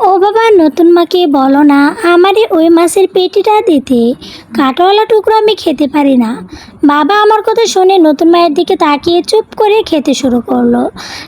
ও বাবা, নতুন মাকে বলো না আমারে ওই মাছের পেটিটা দিতে, কাঁটাওয়ালা টুকরো আমি খেতে পারি না। বাবা আমার কথা শুনে নতুন মায়ের দিকে তাকিয়ে চুপ করে খেতে শুরু করলো।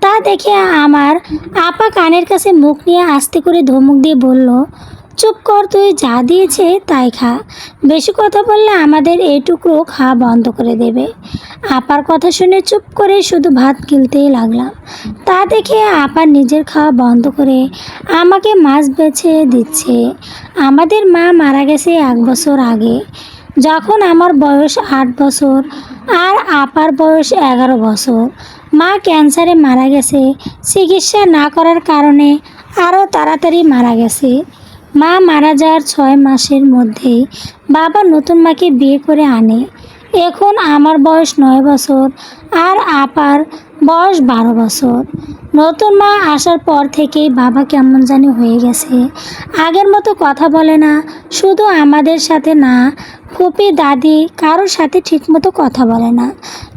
তা দেখে আমার আপা কানের কাছে মুখ নিয়ে আস্তে করে ধমক দিয়ে বলল, চুপ কর, তুই যা দিয়েছে তাই খা। বেশি কথা বললে আমাদের এই টুকরো খাওয়া বন্ধ করে দেবে। আপার কথা শুনে চুপ করে শুধু ভাত গিলতেই লাগলাম। তা দেখে আপা নিজের খাওয়া বন্ধ করে আমাকে মাছ বেছে দিচ্ছে। আমাদের মা মারা গেছে 1 বছর আগে, যখন আমার বয়স 8 বছর আর আপার বয়স 11 বছর। মা ক্যান্সারে মারা গেছে, চিকিৎসা না করার কারণে আরও তাড়াতাড়ি মারা গেছে। মা মারা যাওয়ার 6 মাসের মধ্যেই বাবা নতুন মাকে বিয়ে করে আনে। এখন আমার বয়স 9 বছর আর আপার বয়স 12 বছর। নতুন মা আসার পর থেকেই বাবা কেমন জানি হয়ে গেছে। আগের মতো কথা বলে না, শুধু আমাদের সাথে না, ফুপি দাদি কারোর সাথে ঠিকমতো কথা বলে না।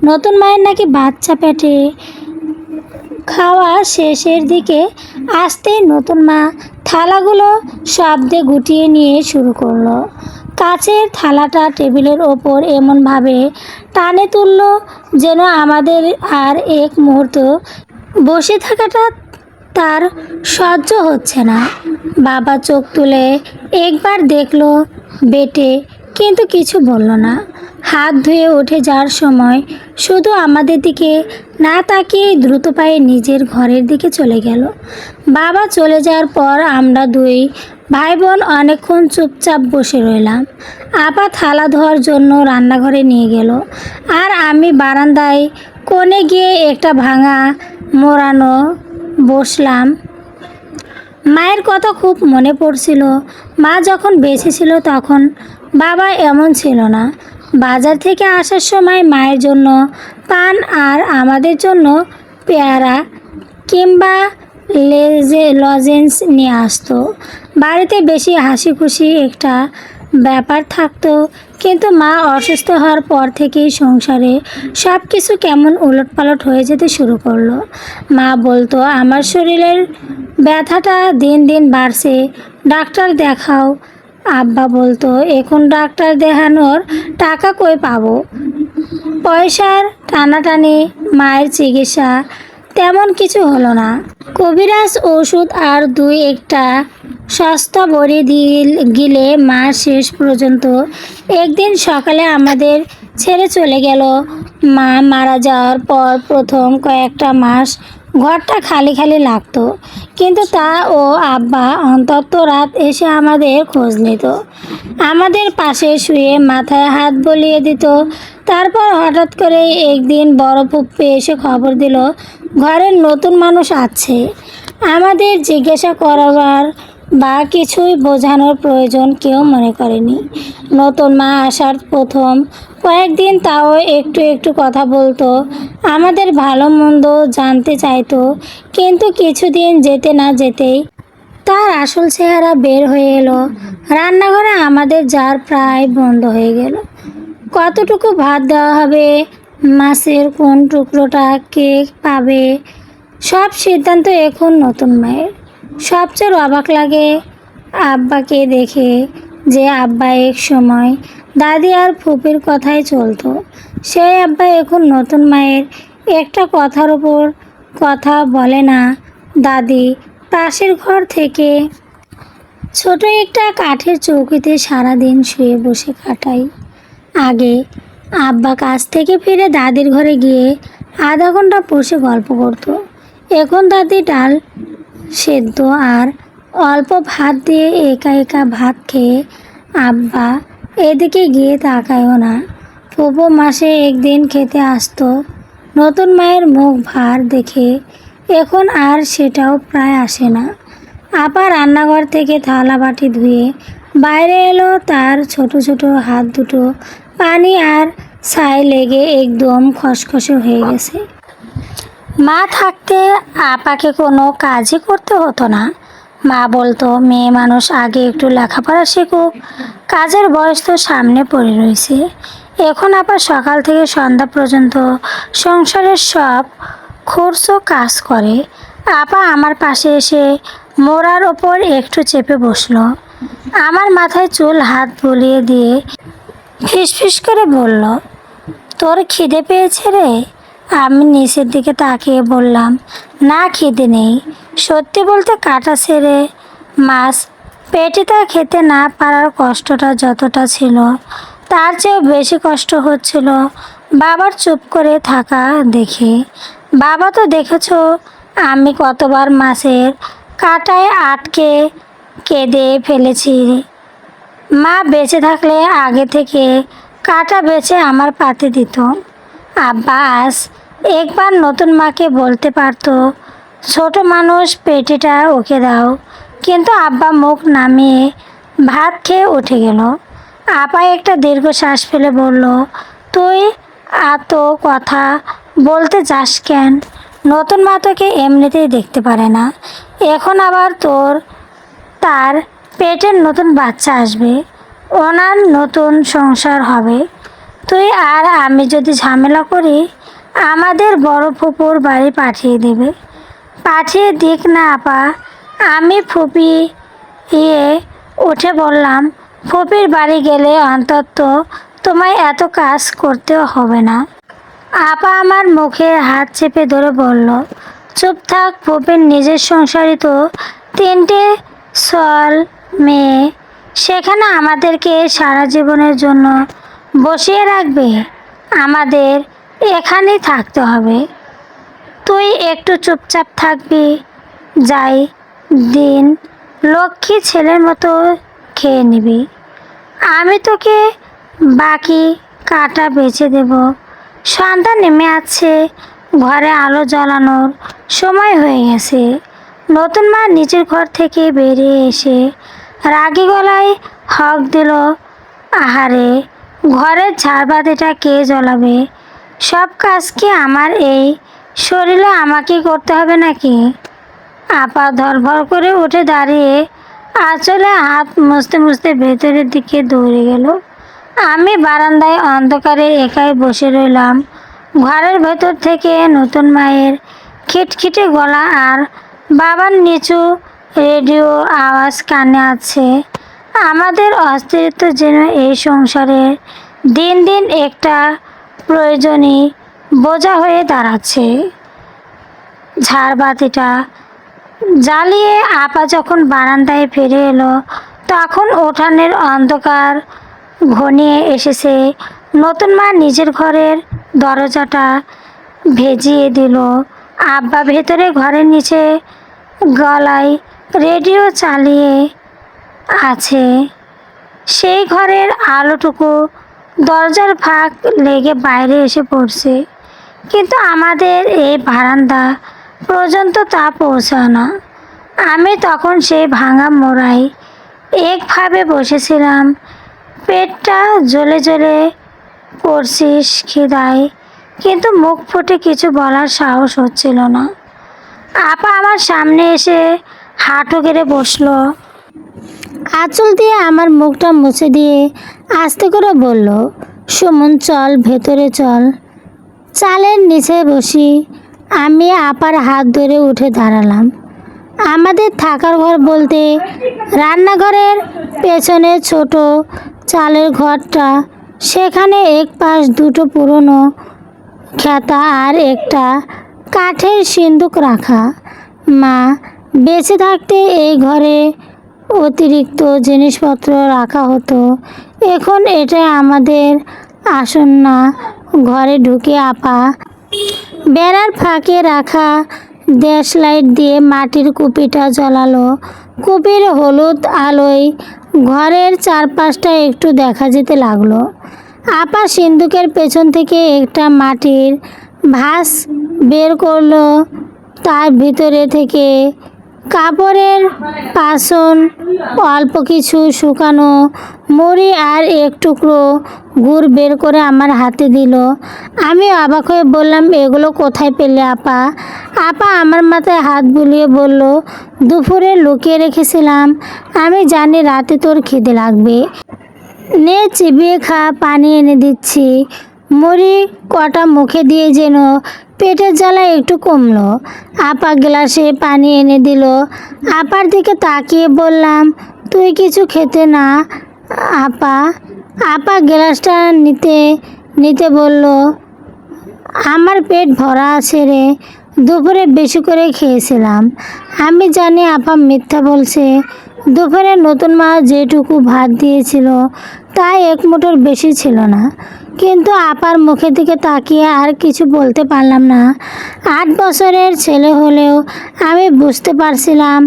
নতুন মায়ের নাকি বাচ্চা পেটে। খাওয়া শেষের দিকে আসতেই নতুন মা থালাগুলো শব্দে গুটিয়ে নিয়ে শুরু করলো। কাচের থালাটা টেবিলের ওপর এমনভাবে টানে তুললো যেন আমাদের আর এক মুহূর্ত বসে থাকাটা তার সহ্য হচ্ছে না। বাবা চোখ তুলে একবার দেখলো বেটে, কিন্তু কিছু বলল না। হাত ধুয়ে উঠে যাওয়ার সময় শুধু আমাদের দিকে না তাকিয়ে দ্রুত পায়ে নিজের ঘরের দিকে চলে গেল। বাবা চলে যাওয়ার পর আমরা দুই ভাই বোন অনেকক্ষণ চুপচাপ বসে রইলাম। আপা থালা ধোয়ার জন্য রান্নাঘরে নিয়ে গেল, আর আমি বারান্দায় কোণে গিয়ে একটা ভাঙা মোড়ানো বসলাম। মায়ের কথা খুব মনে পড়ছিল। মা যখন বেঁচে ছিল তখন বাবা এমন ছিল না। বাজার থেকে আসার সময় মায়ের জন্য পান আর আমাদের জন্য পেয়ারা কিংবা লজেন্স নিয়ে আসতো। বাড়িতে বেশি হাসি খুশি একটা ব্যাপার থাকতো, কিন্তু মা অসুস্থ হওয়ার পর থেকেই সংসারে সব কিছু কেমন উলটপালট হয়ে যেতে শুরু করলো। মা বলতো আমার শরীরের ব্যথাটা দিন দিন বাড়ছে, ডাক্তার দেখাও। আব্বা বলতো এখন ডাক্তার দেখানোর টাকা কই পাবো। পয়সার টানাটানি। মায়ের চিকিৎসা তেমন কিছু হলো না। কবিরাজ ওষুধ আর দুই একটা সস্তা বড়ি গিলে মা শেষ পর্যন্ত একদিন সকালে আমাদের ছেড়ে চলে গেল। মা মারা যাওয়ার পর প্রথম কয়েকটা মাস ঘরটা খালি খালি লাগতো, কিন্তু তা ও আব্বা অন্তত রাত এসে আমাদের খোঁজ নিত, আমাদের পাশে শুয়ে মাথায় হাত বলিয়ে দিত। তারপর হঠাৎ করে একদিন বড় ফুপ্পি এসে খবর দিল ঘরের নতুন মানুষ আছে। আমাদের জিজ্ঞাসা করাবার বা কিছুই বোঝানোর প্রয়োজন কেউ মনে করেনি। নতুন মা আসার প্রথম কয়েকদিন তাও একটু একটু কথা বলতো, আমাদের ভালো মন্দ জানতে চাইতো, কিন্তু কিছুদিন যেতে না যেতেই তার আসল চেহারা বের হয়ে এলো। রান্নাঘরে আমাদের জার প্রায় বন্ধ হয়ে গেল। কতটুকু ভাত দেওয়া হবে, মাছের কোন টুকরোটা কে পাবে, সব সিদ্ধান্ত এখন নতুন মায়ের। সবচেয়ে অবাক লাগে আব্বাকে দেখে, যে আব্বা এক সময় দাদি আর ফুপির কথাই চলতো, সেই আব্বা এখন নতুন মায়ের একটা কথার ওপর কথা বলে না। দাদি পাশের ঘর থেকে ছোট একটা কাঠের চৌকিতে সারাদিন শুয়ে বসে কাটাই। আগে আব্বা কাজ থেকে ফিরে দাদির ঘরে গিয়ে আধা ঘন্টা বসে গল্প করত। এখন দাদি ডাল সেদ্ধ আর অল্প ভাত দিয়ে একা একা ভাত খেয়ে আব্বা এদিকে গিয়ে তাকায়ও না। ফুপু মাসে একদিন খেতে আসতো। নতুন মায়ের মুখ ভার দেখে এখন আর সেটাও প্রায় আসে না। আপা রান্নাঘর থেকে থালা বাটি ধুয়ে বাইরে এলো, তার ছোট ছোট হাত দুটো পানি আর ছাই লেগে একদম খসখসে হয়ে গেছে। মা থাকতে আপাকে কোনো কাজই করতে হতো না। মা বলতো মেয়ে মানুষ আগে একটু লেখাপড়া শিখুক, কাজের বয়স তো সামনে পড়ে রয়েছে। এখন আপা সকাল থেকে সন্ধ্যা পর্যন্ত সংসারের সব খরচ কাজ করে। আপা আমার পাশে এসে মোড়ার ওপর একটু চেপে বসলো। আমার মাথায় চুল হাত বুলিয়ে দিয়ে ফিসফিস করে বলল, তোর খিদে পেয়েছে রে? আমি নিচের দিকে তাকিয়ে বললাম, না খিদে নেই। সত্যি বলতে কাটা ছেড়ে মাছ পেটিটা খেতে না পারার কষ্টটা যতটা ছিল তার চেয়েও বেশি কষ্ট হচ্ছিল বাবার চুপ করে থাকা দেখে। বাবা তো দেখেছো আমি কতবার মাছের কাঁটায় আটকে কেঁদে ফেলেছি। মা বেঁচে থাকলে আগে থেকে কাঁটা বেছে আমার পাতে দিত। আব্বা আজ একবার নতুন মাকে বলতে পারতো, ছোট মানুষ পেটিটা ওকে দাও, কিন্তু আব্বা মুখ নামিয়ে ভাত খেয়ে উঠে গেল। আপা একটা দীর্ঘশ্বাস ফেলে বলল, তুই এত কথা বলতে যাস কেন? নতুন মা তোকে এমনিতেই দেখতে পারে না, এখন আবার তার পেটের নতুন বাচ্চা আসবে, ওনার নতুন সংসার হবে। তুই আর আমি যদি ঝামেলা করি আমাদের বড় ফুপুর বাড়ি পাঠিয়ে দেবে। পাঠিয়ে দিক না আপা। আমি ফুপিয়ে উঠে বললাম, ফুপির বাড়ি গেলে অন্তত তোমায় এত কাজ করতেও হবে না। আপা আমার মুখে হাত চেপে ধরে বলল, চুপ থাক, ফুপির নিজের সংসারই তো, 3টে সল মেয়ে, সেখানে আমাদেরকে সারা জীবনের জন্য বসিয়ে রাখবে? আমাদের এখানেই থাকতে হবে। তুই একটু চুপচাপ থাকবি, যাই দিন লক্ষ্মী ছেলের মতো খেয়ে নিবি। আমি তোকে বাকি কাটা বেছে দেব। সন্ধ্যা নেমে আছে, ঘরে আলো জ্বালানোর সময় হয়ে গেছে। নতুন মা নিচের ঘর থেকে বেরিয়ে এসে রাগী গলায় হক দিল, আহারে, ঘরের ঝাড়বাতিটা কে জ্বলাবে? সব কাজ কি আমার এই শরীরে আমাকে করতে হবে নাকি? আপা ধরফর করে উঠে দাঁড়িয়ে আঁচলে হাত মুছতে মুছতে ভেতরের দিকে দৌড়ে গেল। আমি বারান্দায় অন্ধকারে একাই বসে রইলাম। ঘরের ভেতর থেকে নতুন মায়ের খিটখিটে গলা আর বাবার নিচু রেডিও আওয়াজ কানে আছে। আমাদের অস্তিত্ব যেন এই সংসারে দিন দিন একটা প্রয়োজনই বোঝা হয়ে দাঁড়াচ্ছে। ঝাড়বাতিটা জ্বালিয়ে আপা যখন বারান্দায় ফিরে এলো তখন উঠানের অন্ধকার ঘনিয়ে এসেছে। নতুন মা নিজের ঘরের দরজাটা ভেজিয়ে দিল। আব্বা ভেতরে ঘরের নিচে গলায় রেডিও চালিয়ে আছে। সেই ঘরের আলোটুকু দরজার ফাঁক লেগে বাইরে এসে পড়ছে, কিন্তু আমাদের এই বারান্দা পর্যন্ত তা পৌঁছায় না। আমি তখন সেই ভাঙা মোড়ায় একভাবে বসেছিলাম, পেটটা জ্বলে জ্বলে পড়ছিস খিদায়, কিন্তু মুখ ফুটে কিছু বলার সাহস হচ্ছিল না। আপা আমার সামনে এসে হাঁটু গেড়ে বসলো, আঁচল দিয়ে আমার মুখটা মুছে দিয়ে আস্তে করে বলল, সুমন চল ভেতরে চল, চালের নিচে বসি। আমি আপার হাত ধরে উঠে দাঁড়ালাম। আমাদের থাকার ঘর বলতে রান্নাঘরের পেছনে ছোট চালের ঘরটা, সেখানে এক পাশ দুটো পুরনো খেতা আর একটা কাঠের সিন্দুক রাখা। মা বেঁচে থাকতে এই ঘরে অতিরিক্ত জিনিসপত্র রাখা হতো, এখন এটা আমাদের আসন্ন ঘরে ঢুকে আপা বেড়ার ফাঁকে রাখা দেশ লাইট দিয়ে মাটির কুপিটা জ্বালালো। কুপির হলুদ আলোয় ঘরের চারপাশটা একটু দেখা যেতে লাগলো। আপা সিন্দুকের পেছন থেকে একটা মাটির ভাঁজ বের করলো, তার ভিতরে থেকে কাপড়ের পাছন, অল্প কিছু শুকানো মুড়ি আর এক টুকরো গুড় বের করে আমার হাতে দিল। আমি অবাক হয়ে বললাম, এগুলো কোথায় পেলে আপা? আপা আমার মাথায় হাত বুলিয়ে বলল, দুপুরে লুকিয়ে রেখেছিলাম, আমি জানি রাতে তোর খিদে লাগবে, নে চিবিয়ে খা, পানি এনে দিচ্ছি। মুড়ি কটা মুখে দিয়ে যেন পেটের জ্বালা একটু কমলো। আপা গ্লাসে পানি এনে দিল। আপার দিকে তাকিয়ে বললাম, তুই কিছু খেতে না? আপা আপা গ্লাসটা নিতে নিতে বলল, আমার পেট ভরা আছে রে, দুপুরে বেশি করে খেয়েছিলাম। আমি জানি আপা মিথ্যা বলছে। দুপুরে নতুন মা যেটুকু ভাত দিয়েছিল তা এক মুঠোর বেশি ছিল না। কিন্তু আপার মুখের দিকে তাকিয়ে আর কিছু বলতে পারলাম না। 8 বছরের ছেলে হলেও আমি বুঝতে পারছিলাম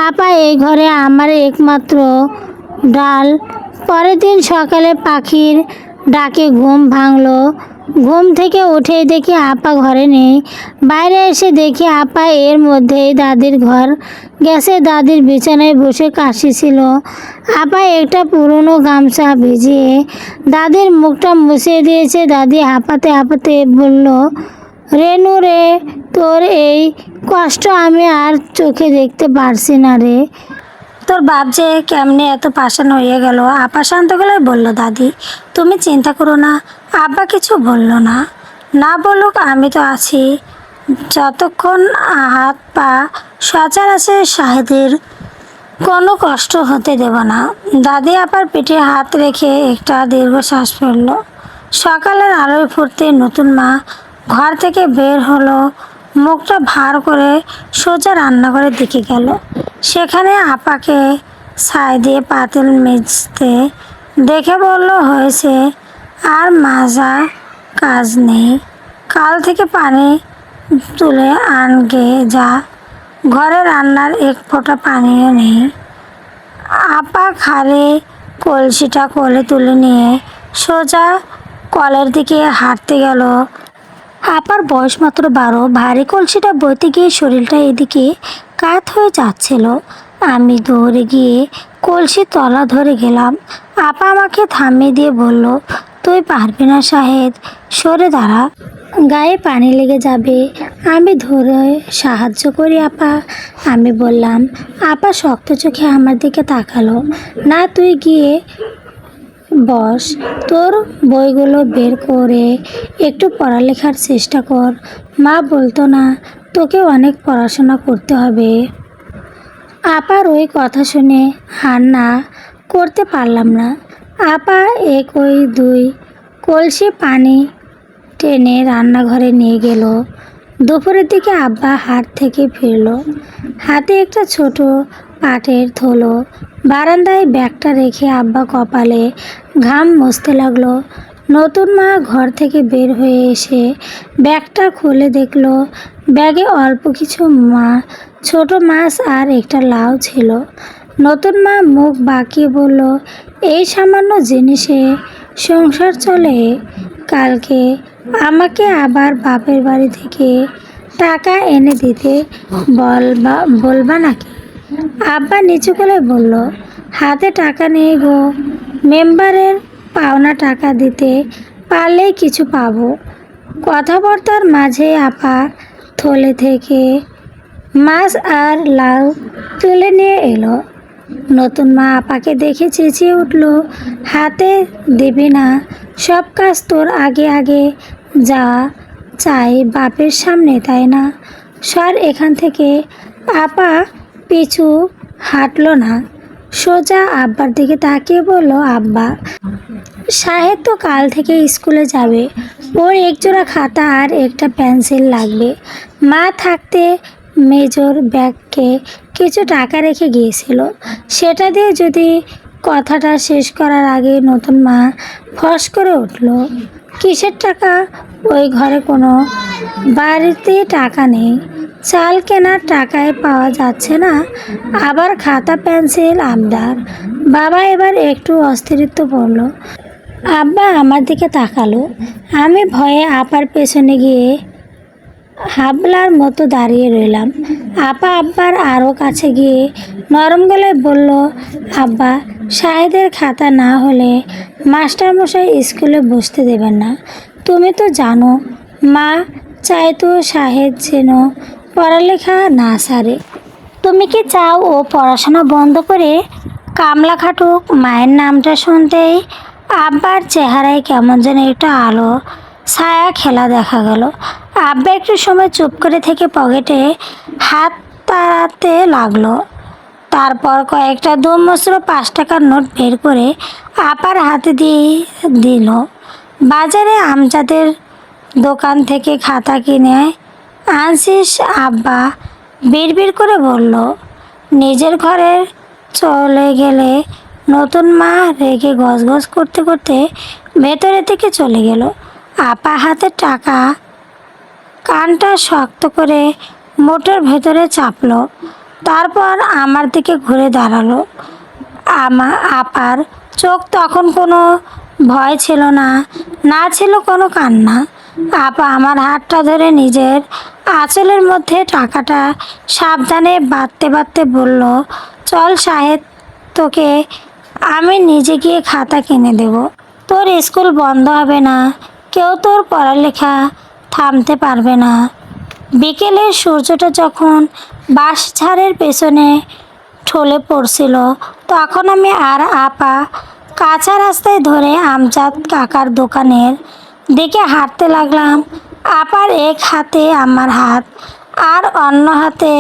আপা এই ঘরে আমার একমাত্র ডাল। পরের দিন সকালে পাখির ডাকে ঘুম ভাঙলো। ঘুম থেকে উঠেই দেখি আপা ঘরে নেই। বাইরে এসে দেখি আপা এর মধ্যেই দাদির ঘর গেছে। দাদির বিছানায় বসে কাশিছিল। আপা একটা পুরনো গামছা ভিজিয়ে দাদির মুখটা মুছে দিয়েছে। দাদি হাঁপাতে হাঁপাতে বলল, রেনু রে, তোর এই কষ্ট আমি আর চোখে দেখতে পারছি না রে। তোর বাপ যে কেমনে এত পাষাণ হয়ে গেল। আপা শান্ত গলায় বলল, দাদি তুমি চিন্তা করো না। আব্বা কিছু বলল না। না বলুক, আমি তো আছি। যতক্ষণ হাত পা সচল আছে শাহেদের কোনো কষ্ট হতে দেব না। দাদি আপার পিঠে হাত রেখে একটা দীর্ঘশ্বাস ফেলল। সকালের আলোয় ফুটতে নতুন মা ঘর থেকে বের হলো। মুখটা ভার করে সোজা রান্নাঘরের দিকে গেল। সেখানে আপাকে ছাই দিয়ে পাতিল মেজতে দেখে বলল, হয়েছে, আর মাজা কাজ নেই। কাল থেকে পানি তুলে আনগে যা। ঘরে রান্নার এক ফোঁটা পানিও নেই। আপা খালি কলসিটা কোলে তুলে নিয়ে সোজা কলের দিকে হাঁটতে গেল। আপার বয়স মাত্র 12। ভারী কলসিটা বইতে গিয়ে শরীরটা এদিকে কাত হয়ে যাচ্ছিল। আমি দৌড়ে গিয়ে কলসি তলা ধরে গেলাম। আপা আমাকে থামিয়ে দিয়ে বলল, তুই পারবি না শাহেদ, সরে দাঁড়া, গায়ে পানি লেগে যাবে। আমি ধরে সাহায্য করি আপা, আমি বললাম। আপা শক্ত চোখে আমার দিকে তাকালো। না, তুই গিয়ে বস, তোর বইগুলো বের করে একটু পড়ালেখার চেষ্টা কর। মা বলতো না তোকে অনেক পড়াশোনা করতে হবে? আপার ওই কথা শুনে আর না করতে পারলাম না। আপা 1-2 কলসি পানি টেনে রান্নাঘরে নিয়ে গেল। দুপুরের দিকে আব্বা হাট থেকে ফিরল, হাতে একটা ছোট পাটের থলো। বারান্দায় ব্যাগটা রেখে আব্বা কপালে ঘাম মুছতে লাগলো। নতুন মা ঘর থেকে বের হয়ে এসে ব্যাগটা খুলে দেখলো ব্যাগে অল্প কিছু ছোট মাছ আর একটা লাউ ছিল। নতুন মা মুখ বাঁকিয়ে বলল, এই সামান্য জিনিসে সংসার চলে? কালকে আমাকে আবার বাপের বাড়ি থেকে টাকা এনে দিতে বলবা নাকি? আব্বা নিচু করে বলল, হাতে টাকা নেই গো, মেম্বারের পাওনা টাকা দিতে পারলেই কিছু পাবো। কথাবার্তার মাঝে আপা থলে থেকে মাছ আর লাউ তুলে নিয়ে এলো। নতুন মা আপাকে দেখে চেঁচিয়ে উঠল, হাতে দিবি না, সব কাজ তোর আগে আগে যা চাই বাপের সামনে, তাই না? সর এখান থেকে। আপা পিছু হাঁটলো না, সোজা আব্বার দিকে তাকিয়ে বলল, আব্বা, শাহেদ তো কাল থেকে স্কুলে যাবে, ওর একজোড়া খাতা আর একটা পেন্সিল লাগবে। মা থাকতে মেজর ব্যাগকে কিছু টাকা রেখে গিয়েছিল, সেটা দিয়ে যদি। কথাটা শেষ করার আগে নতুন মা ফস করে উঠল, কিসের টাকা? ওই ঘরে কোনো বাড়িতে টাকা নেই, চাল কেনার টাকায় পাওয়া যাচ্ছে না, আবার খাতা পেন্সিল আবদার। বাবা এবার একটু অস্থিরিত্ব পড়ল। আব্বা আমার দিকে তাকালো। আমি ভয়ে আপার পেছনে গিয়ে হাবলার মতো দাঁড়িয়ে রইলাম। আপা আব্বার আরও কাছে গিয়ে নরম গলায় বলল, আব্বা, শাহেদের খাতা না হলে মাস্টারমশাই স্কুলে বসতে দেবেন না। তুমি তো জানো মা চাইতো শাহেদ যেন পড়ালেখা না ছাড়ে। তুমি কি চাও ও পড়াশোনা বন্ধ করে কামলা খাটুক? মায়ের নামটা শুনতেই আব্বার চেহারায় কেমন যেন একটা আলো ছায়া খেলা দেখা গেল। আব্বা একটু সময় চুপ করে থেকে পকেটে হাত তাড়াতে লাগলো। তারপর কয়েকটা দুমুচড়ো 5 টাকার নোট বের করে আপার হাতে দিয়ে দিল। বাজারে আমজাদের দোকান থেকে খাতা কিনে আনছিস আব্বা? বিড়বিড় করে বলল। নিজের ঘরে চলে গেলে নতুন মা রেগে গজগজ করতে করতে ভেতরের দিকে চলে গেল। আপা হাতের টাকা কানটা শক্ত করে মোটের ভেতরে চাপলো। তারপর আমার দিকে ঘুরে দাঁড়ালো। আপার চোখ তখন কোনো ভয় ছিল না, না ছিল কোনো কান্না। আপা আমার হাতটা ধরে নিজের আঁচলের মধ্যে টাকাটা সাবধানে বাঁধতে বাঁধতে বলল, চল সাহেব, তোকে আমি নিজে গিয়ে খাতা কিনে দেব। তোর স্কুল বন্ধ হবে না, কেউ তোর পড়ালেখা থামতে পারবে না। বিকেলের সূর্যটা যখন বাঁশঝাড়ের পেছনে ঢলে পড়ছিল, তখন আমি আর আপা কাঁচা রাস্তায় ধরে আমজাদ কাকার দোকানের দিকে হাঁটতে লাগলাম। আপার এক হাতে আমার হাত আর অন্য হাতে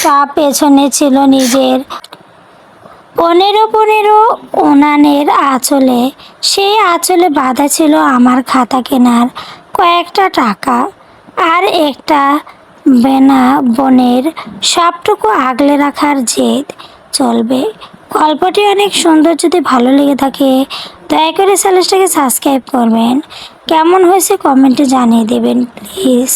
তা পেছনে ছিল নিজের 15 উনানের আঁচলে। সেই আঁচলে বাঁধা ছিল আমার খাতা কেনার কয়েকটা টাকা আর একটা বেনা বোনের সবটুকু আগলে রাখার জেদ। চলবে। গল্পটি অনেক সুন্দর। যদি ভালো লেগে থাকে দয়া করে চ্যানেলটাকে সাবস্ক্রাইব করবেন। কেমন হয়েছে কমেন্টে জানিয়ে দেবেন প্লিজ।